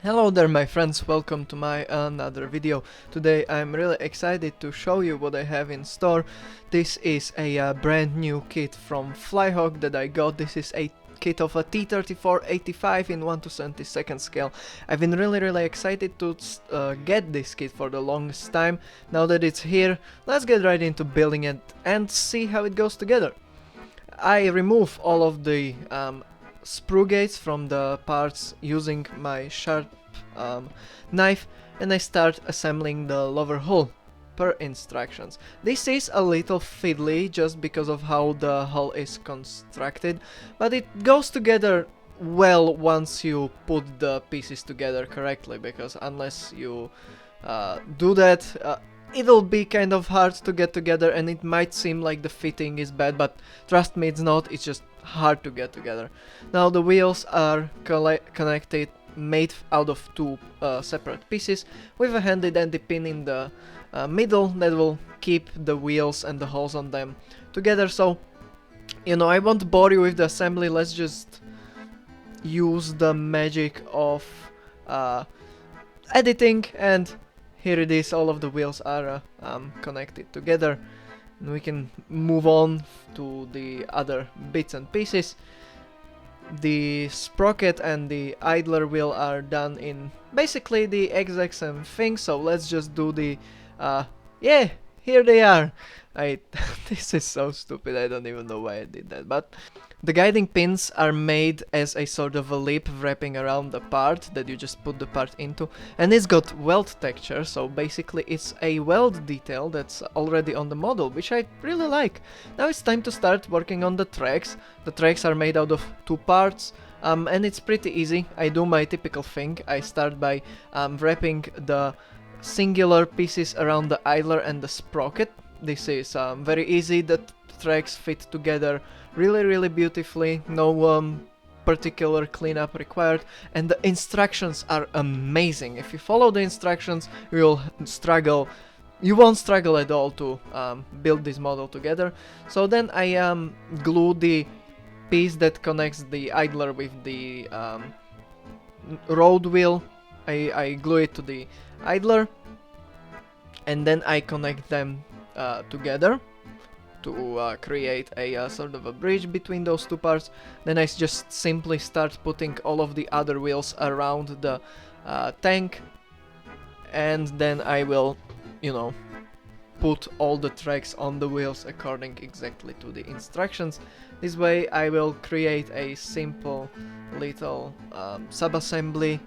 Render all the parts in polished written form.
Hello there my friends, welcome to my another video. Today I'm really excited to show you what I have in store. This is a brand new kit from Flyhawk that I got. This is a kit of a T-34 85 in 1/72 scale. I've been really excited to get this kit for the longest time. Now that it's here, let's get right into building it and see how it goes together. I remove all of the sprue gates from the parts using my sharp knife, and I start assembling the lower hull per instructions. This is a little fiddly just because of how the hull is constructed, but it goes together well once you put the pieces together correctly, because unless you do that, it'll be kind of hard to get together, and it might seem like the fitting is bad, but trust me, it's not. It's just hard to get together. Now the wheels are connected, made out of two separate pieces, with a handy dandy pin in the middle that will keep the wheels and the holes on them together. So, you know, I won't bore you with the assembly. Let's just use the magic of editing, and here it is. All of the wheels are connected together, and we can move on to the other bits and pieces. The sprocket and the idler wheel are done in basically the exact same thing, so let's just do the yeah, here they are. This is so stupid, I don't even know why I did that, but the guiding pins are made as a sort of a lip wrapping around the part that you just put the part into, and it's got weld texture, so basically it's a weld detail that's already on the model, which I really like. Now it's time to start working on the tracks. The tracks are made out of two parts, and it's pretty easy. I do my typical thing. I start by wrapping the singular pieces around the idler and the sprocket. This is very easy. The tracks fit together really beautifully, no particular cleanup required, and the instructions are amazing. If you follow the instructions, you won't struggle at all to build this model together. So then I glue the piece that connects the idler with the road wheel. I glue it to the idler, and then I connect them together to create a sort of a bridge between those two parts. Then I just simply start putting all of the other wheels around the tank, and then I will, you know, put all the tracks on the wheels according exactly to the instructions. This way I will create a simple little sub-assembly,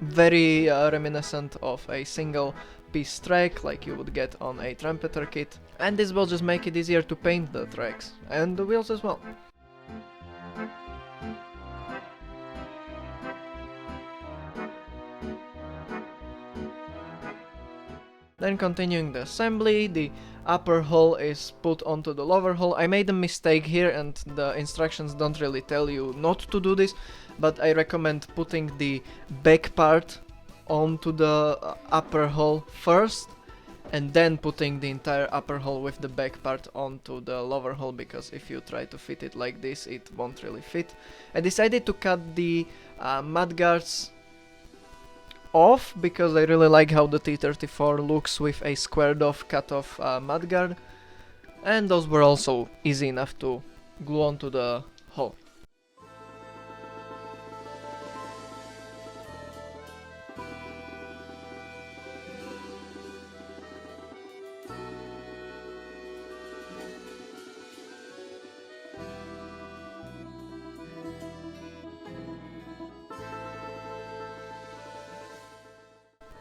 very reminiscent of a single piece track like you would get on a trumpeter kit, and this will just make it easier to paint the tracks and the wheels as well. Then continuing the assembly, the upper hull is put onto the lower hull. I made a mistake here, and the instructions don't really tell you not to do this, but I recommend putting the back part onto the upper hull first, and then putting the entire upper hull with the back part onto the lower hull, because if you try to fit it like this, it won't really fit. I decided to cut the mudguards off because I really like how the T-34 looks with a squared off cut off mudguard, and those were also easy enough to glue onto the hull.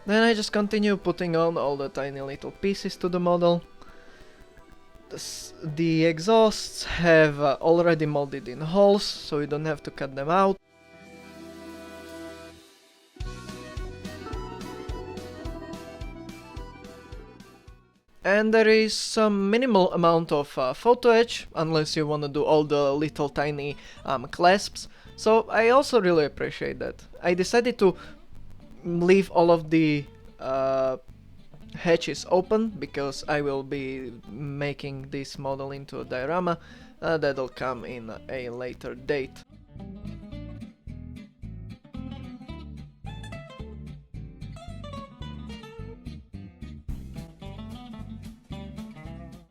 Then I just continue putting on all the tiny little pieces to the model. The exhausts have already molded in holes, so you don't have to cut them out. And there is some minimal amount of photo etch, unless you want to do all the little tiny clasps. So I also really appreciate that. I decided to leave all of the hatches open because I will be making this model into a diorama that'll come in a later date.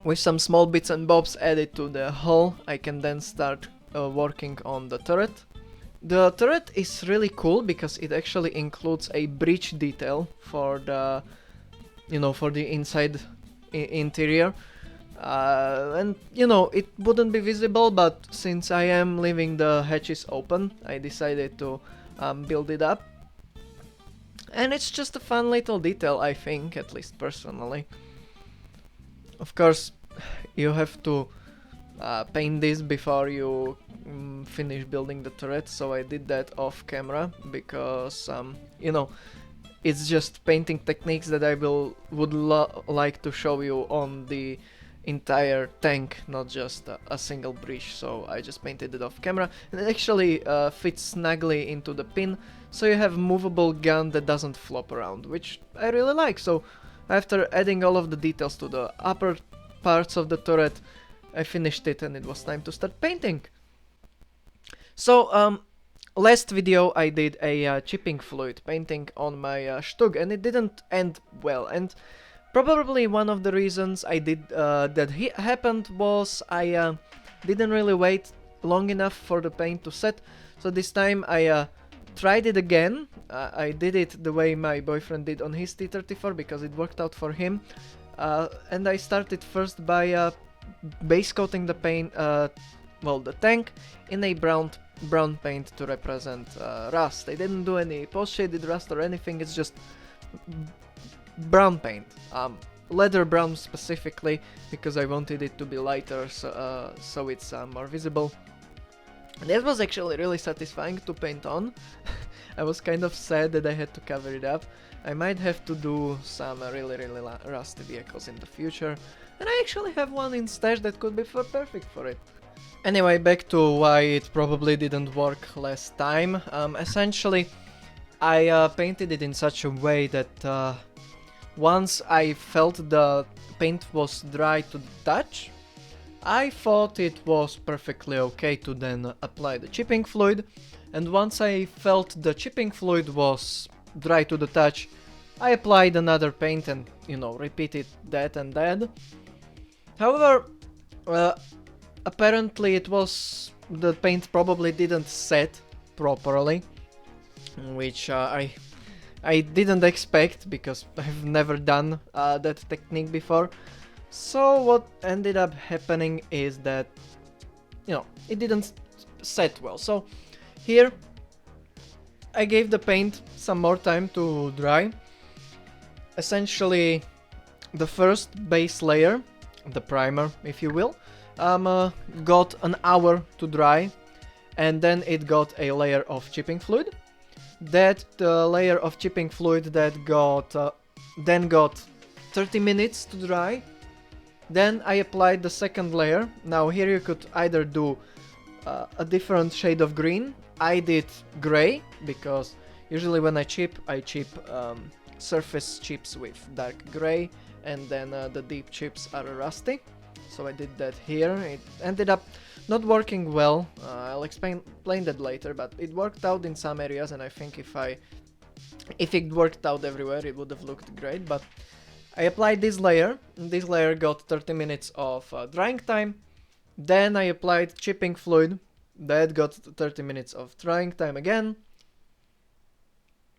With some small bits and bobs added to the hull, I can then start working on the turret. The turret is really cool because it actually includes a breech detail for the, for the inside interior. And it wouldn't be visible, but since I am leaving the hatches open, I decided to build it up. And it's just a fun little detail, I think, at least personally. Of course, you have to paint this before you finish building the turret, so I did that off camera because, it's just painting techniques that I would like to show you on the entire tank, not just a single breach, so I just painted it off camera, and it actually fits snugly into the pin, so you have a movable gun that doesn't flop around, which I really like. So after adding all of the details to the upper parts of the turret, I finished it and it was time to start painting. So last video I did a chipping fluid painting on my Stug, and it didn't end well, and probably one of the reasons I did that happened was I didn't really wait long enough for the paint to set. So this time I tried it again. I did it the way my boyfriend did on his T-34 because it worked out for him. And I started first by base coating the paint, the tank in a brown paint to represent rust. I didn't do any post-shaded rust or anything, it's just brown paint. Leather brown specifically, because I wanted it to be lighter, so it's more visible. And that was actually really satisfying to paint on. I was kind of sad that I had to cover it up. I might have to do some really rusty vehicles in the future, and I actually have one in stash that could be perfect for it. Anyway, back to why it probably didn't work last time. Essentially, I painted it in such a way that once I felt the paint was dry to the touch, I thought it was perfectly okay to then apply the chipping fluid, and once I felt the chipping fluid was dry to the touch, I applied another paint and, repeated that and that. However, apparently the paint probably didn't set properly, which I didn't expect because I've never done that technique before. So what ended up happening is that, it didn't set well. So here I gave the paint some more time to dry. Essentially, the first base layer, the primer if you will, got an hour to dry, and then it got a layer of chipping fluid. That layer of chipping fluid that then got 30 minutes to dry. Then I applied the second layer. Now here you could either do a different shade of green. I did gray because usually when I chip surface chips with dark gray, and then the deep chips are rusty. So I did that here. It ended up not working well. I'll explain that later, but it worked out in some areas, and I think if it worked out everywhere, it would have looked great. But I applied this layer. This layer got 30 minutes of drying time. Then I applied chipping fluid. That got 30 minutes of drying time again.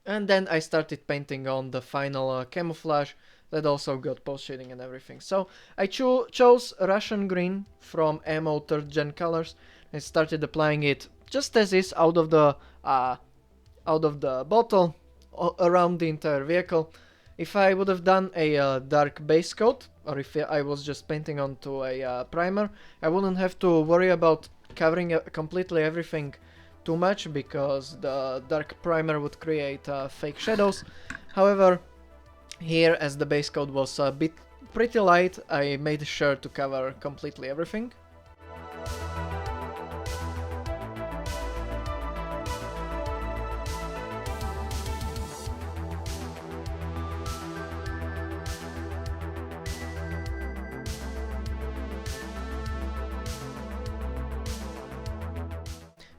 And then I started painting on the final camouflage. That also got post shading and everything. So I chose Russian green from Ammo 3rd Gen colors and started applying it just as is out of the bottle around the entire vehicle. If I would have done a dark base coat, or if I was just painting onto a primer, I wouldn't have to worry about covering completely everything too much, because the dark primer would create fake shadows. However, here, as the base coat was a bit pretty light, I made sure to cover completely everything.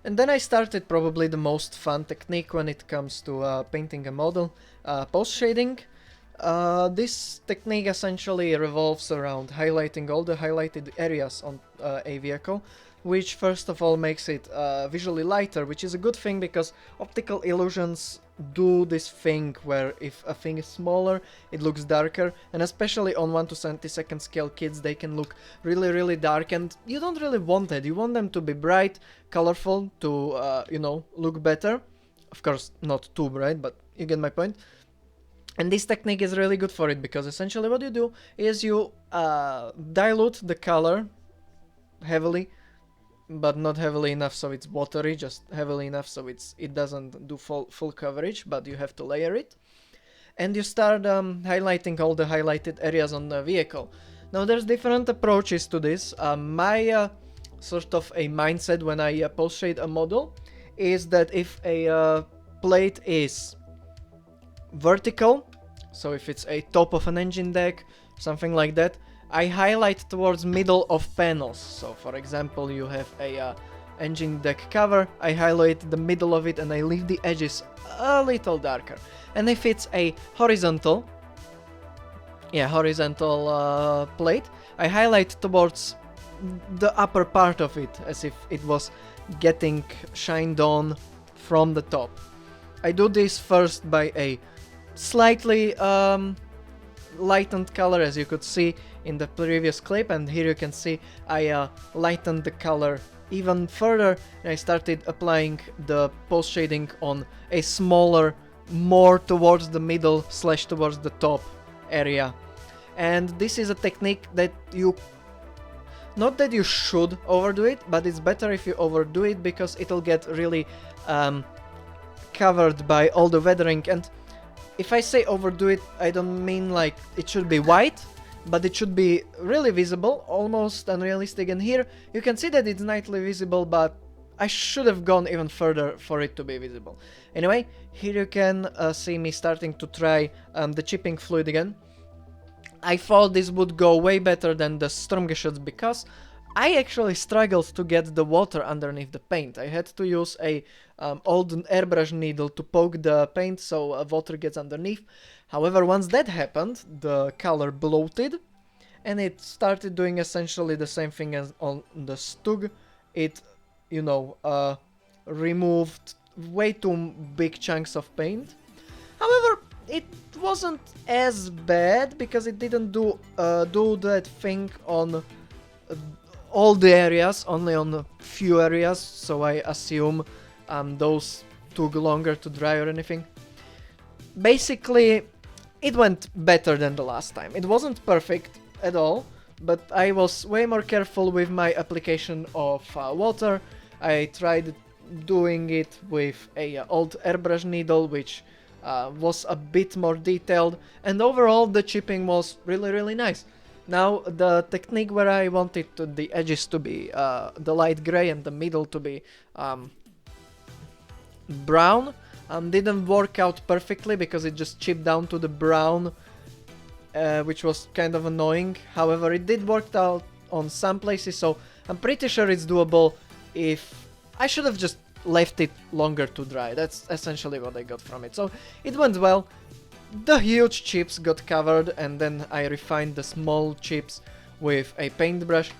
And then I started probably the most fun technique when it comes to painting a model, post shading. This technique essentially revolves around highlighting all the highlighted areas on a vehicle, which first of all makes it visually lighter, which is a good thing because optical illusions do this thing where if a thing is smaller, it looks darker, and especially on 1 to 72nd scale kits, they can look really dark, and you don't really want that. You want them to be bright, colorful, to, you know, look better. Of course, not too bright, but you get my point. And this technique is really good for it, because essentially what you do is you dilute the color heavily, but not heavily enough so it's watery, just heavily enough so it doesn't do full coverage, but you have to layer it. And you start highlighting all the highlighted areas on the vehicle. Now there's different approaches to this. My sort of a mindset when I post shade a model is that if a plate is vertical, so if it's a top of an engine deck, something like that, I highlight towards middle of panels. So for example, you have a engine deck cover, I highlight the middle of it and I leave the edges a little darker. And if it's a horizontal plate, I highlight towards the upper part of it as if it was getting shined on from the top. I do this first by a slightly lightened color, as you could see in the previous clip, and here you can see I lightened the color even further, and I started applying the post shading on a smaller, more towards the middle / towards the top area. And this is a technique that not that you should overdo it, but it's better if you overdo it, because it'll get really covered by all the weathering. And if I say overdo it, I don't mean like it should be white, but it should be really visible, almost unrealistic. And here you can see that it's nicely visible, but I should have gone even further for it to be visible. Anyway, here you can see me starting to try the chipping fluid again. I thought this would go way better than the Stormgeschütz because I actually struggled to get the water underneath the paint. I had to use a old airbrush needle to poke the paint so water gets underneath. However, once that happened, the color bloated and it started doing essentially the same thing as on the Stug. It, you know, removed way too big chunks of paint. However, it wasn't as bad because it didn't do that thing on all the areas, only on a few areas, so I assume those took longer to dry or anything. Basically, it went better than the last time. It wasn't perfect at all, but I was way more careful with my application of water. I tried doing it with a old airbrush needle, which was a bit more detailed, and overall the chipping was really nice. Now the technique where I wanted the edges to be the light gray and the middle to be brown didn't work out perfectly because it just chipped down to the brown, which was kind of annoying. However, it did work out on some places, so I'm pretty sure it's doable. If I should have just left it longer to dry. That's essentially what I got from it. So it went well. The huge chips got covered and then I refined the small chips with a paintbrush.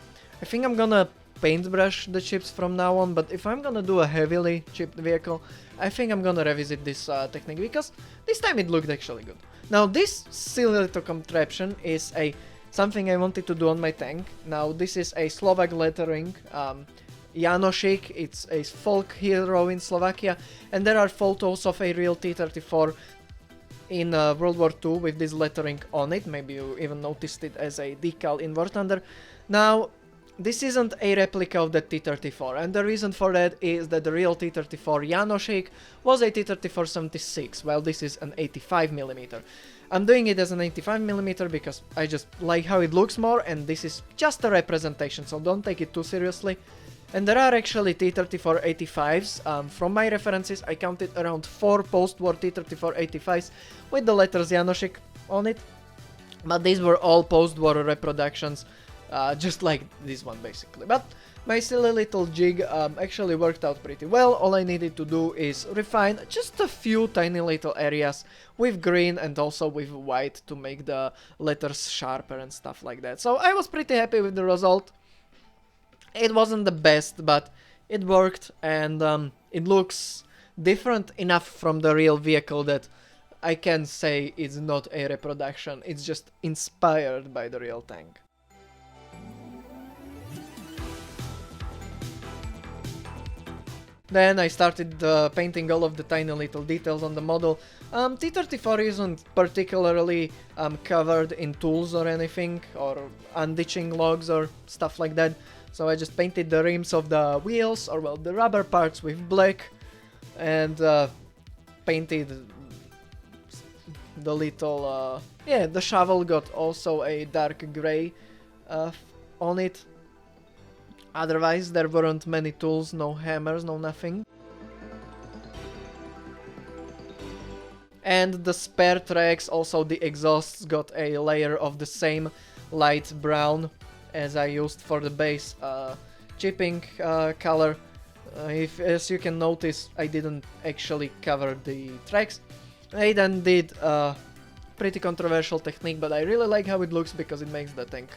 I think I'm gonna paintbrush the chips from now on, but if I'm gonna do a heavily chipped vehicle, I think I'm gonna revisit this technique because this time it looked actually good. Now this silly little contraption is something I wanted to do on my tank. Now this is a Slovak lettering, Janošik. It's a folk hero in Slovakia, and there are photos of a real T-34 in World War II with this lettering on it. Maybe you even noticed it as a decal in War Thunder. Now, this isn't a replica of the T-34, and the reason for that is that the real T-34 Janošik was a T-34-76, while this is an 85mm. I'm doing it as an 85mm because I just like how it looks more, and this is just a representation, so don't take it too seriously. And there are actually T-34 85s. From my references, I counted around 4 post-war T-34 85s with the letters Janošik on it. But these were all post-war reproductions, just like this one basically. But My silly little jig actually worked out pretty well. All I needed to do is refine just a few tiny little areas with green and also with white to make the letters sharper and stuff like that. So I was pretty happy with the result. It wasn't the best, but it worked, and it looks different enough from the real vehicle that I can say it's not a reproduction, it's just inspired by the real tank. Then I started painting all of the tiny little details on the model. T-34 isn't particularly covered in tools or anything, or unditching logs or stuff like that. So I just painted the rims of the wheels, or well, the rubber parts with black, and painted the little, yeah, the shovel got also a dark grey on it. Otherwise, there weren't many tools, no hammers, no nothing. And the spare tracks, also the exhausts, got a layer of the same light brown as I used for the base chipping color. As you can notice, I didn't actually cover the tracks. I then did a pretty controversial technique, but I really like how it looks because it makes the tank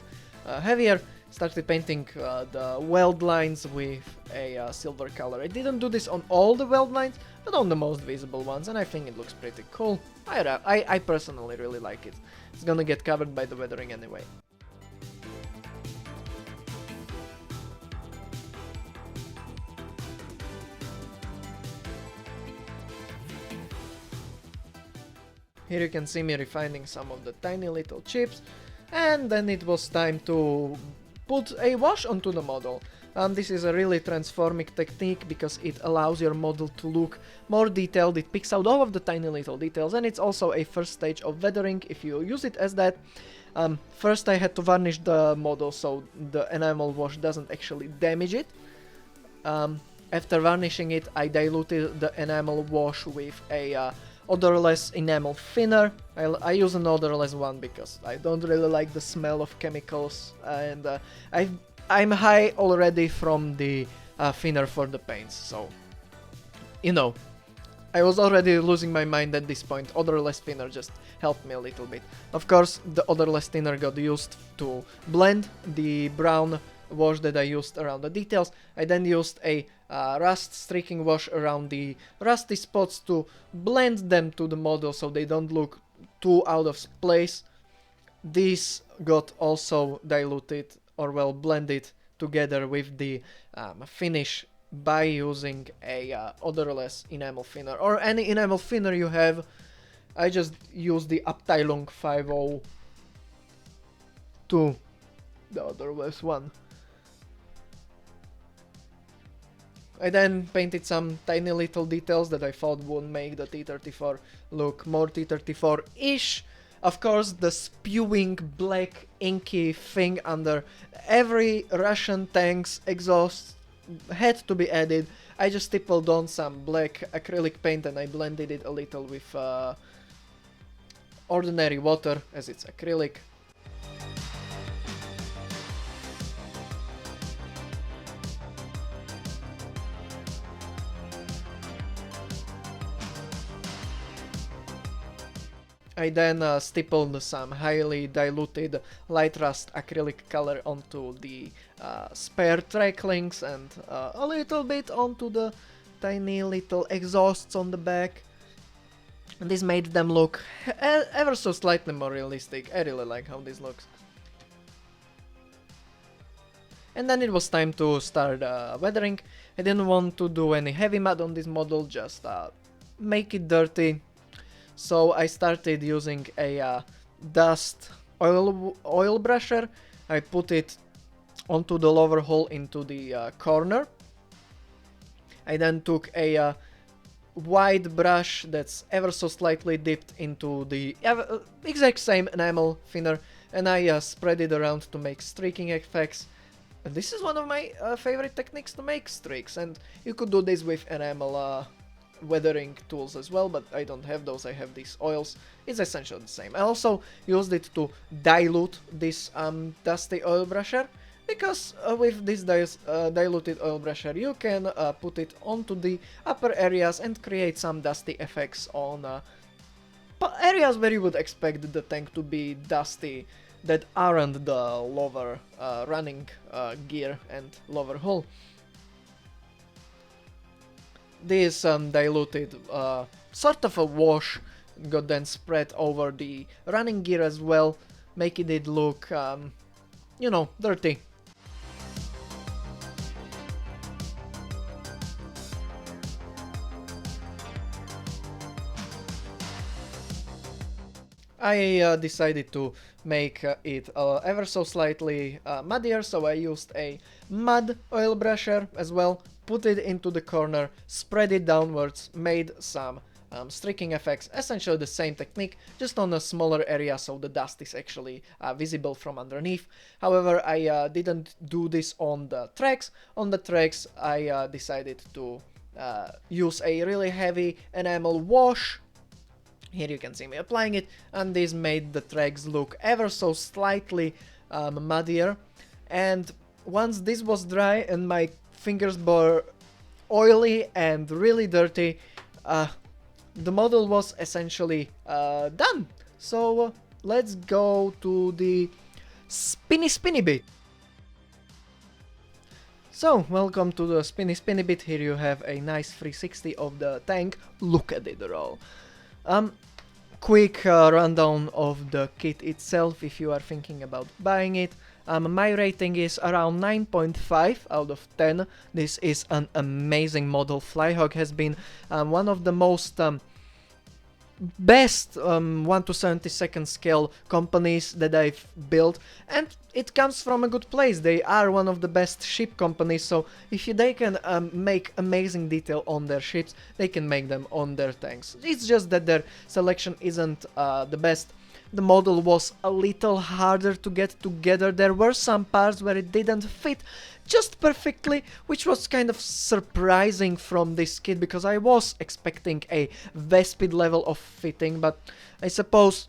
heavier. Started painting the weld lines with a silver color. I didn't do this on all the weld lines, but on the most visible ones, and I think it looks pretty cool. I personally really like it. It's gonna get covered by the weathering anyway. Here you can see me refining some of the tiny little chips, and then it was time to put a wash onto the model. This is a really transforming technique because it allows your model to look more detailed. It picks out all of the tiny little details, and it's also a first stage of weathering if you use it as that. First I had to varnish the model so the enamel wash doesn't actually damage it. After varnishing it, I diluted the enamel wash with a odorless enamel thinner. I use an odorless one because I don't really like the smell of chemicals, and I'm high already from the thinner for the paints, so you know, I was already losing my mind at this point. Odorless thinner just helped me a little bit. Of course, the odorless thinner got used to blend the brown wash that I used around the details. I then used a rust streaking wash around the rusty spots to blend them to the model so they don't look too out of place. These got also diluted, or well, blended together with the finish by using a odorless enamel thinner, or any enamel thinner you have. I just use the Abteilung 502, the odorless one. I then painted some tiny little details that I thought would make the T-34 look more T-34-ish. Of course, the spewing black inky thing under every Russian tank's exhaust had to be added. I just stippled on some black acrylic paint and I blended it a little with ordinary water, as it's acrylic. I then stippled some highly diluted light rust acrylic color onto the spare track links and a little bit onto the tiny little exhausts on the back. And this made them look ever so slightly more realistic. I really like how this looks. And then it was time to start weathering. I didn't want to do any heavy mud on this model, just make it dirty. So I started using a dust oil brusher. I put it onto the lower hole into the corner. I then took a wide brush that's ever so slightly dipped into the exact same enamel thinner, and I spread it around to make streaking effects. And this is one of my favorite techniques to make streaks, and you could do this with enamel weathering tools as well, but I don't have those. I have these oils. It's essentially the same. I also used it to dilute this dusty oil brusher, because with this diluted oil brusher you can put it onto the upper areas and create some dusty effects on areas where you would expect the tank to be dusty that aren't the lower running gear and lower hull. This diluted sort of a wash got then spread over the running gear as well, making it look, you know, dirty. I decided to make it ever so slightly muddier, so I used a mud oil brusher as well, put it into the corner, spread it downwards, made some streaking effects, essentially the same technique, just on a smaller area so the dust is actually visible from underneath. However, I didn't do this on the tracks. On the tracks I decided to use a really heavy enamel wash. Here you can see me applying it, and this made the tracks look ever so slightly muddier. And once this was dry and my fingers were oily and really dirty, the model was essentially done. So let's go to the spinny bit. So, welcome to the spinny bit. Here you have a nice 360 of the tank. Look at it roll. Quick rundown of the kit itself if you are thinking about buying it. My rating is around 9.5 out of 10. This is an amazing model. Flyhawk has been one of the most best 1 to 72nd scale companies that I've built, and it comes from a good place. They are one of the best ship companies, so if they can make amazing detail on their ships, they can make them on their tanks. It's just that their selection isn't the best. The model was a little harder to get together. There were some parts where it didn't fit just perfectly, which was kind of surprising from this kit, because I was expecting a Vespid level of fitting, but I suppose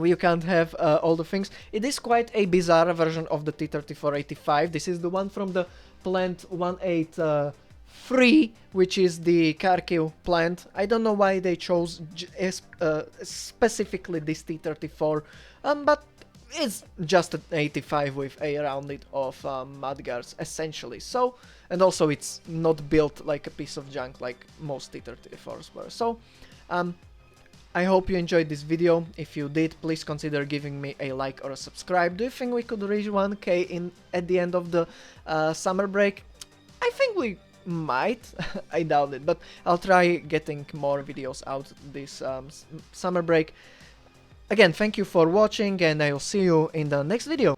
you can't have all the things. It is quite a bizarre version of the T-34-85. This is the one from the plant 183, which is the Kharkiv plant. I don't know why they chose specifically this T-34, but it's just an 85 with a rounded of mudguards, essentially. So, and also it's not built like a piece of junk like most T-34s were. So, I hope you enjoyed this video. If you did, please consider giving me a like or a subscribe. Do you think we could reach 1K at the end of the summer break? I think we might. I doubt it, but I'll try getting more videos out this summer break. Again, thank you for watching, and I'll see you in the next video.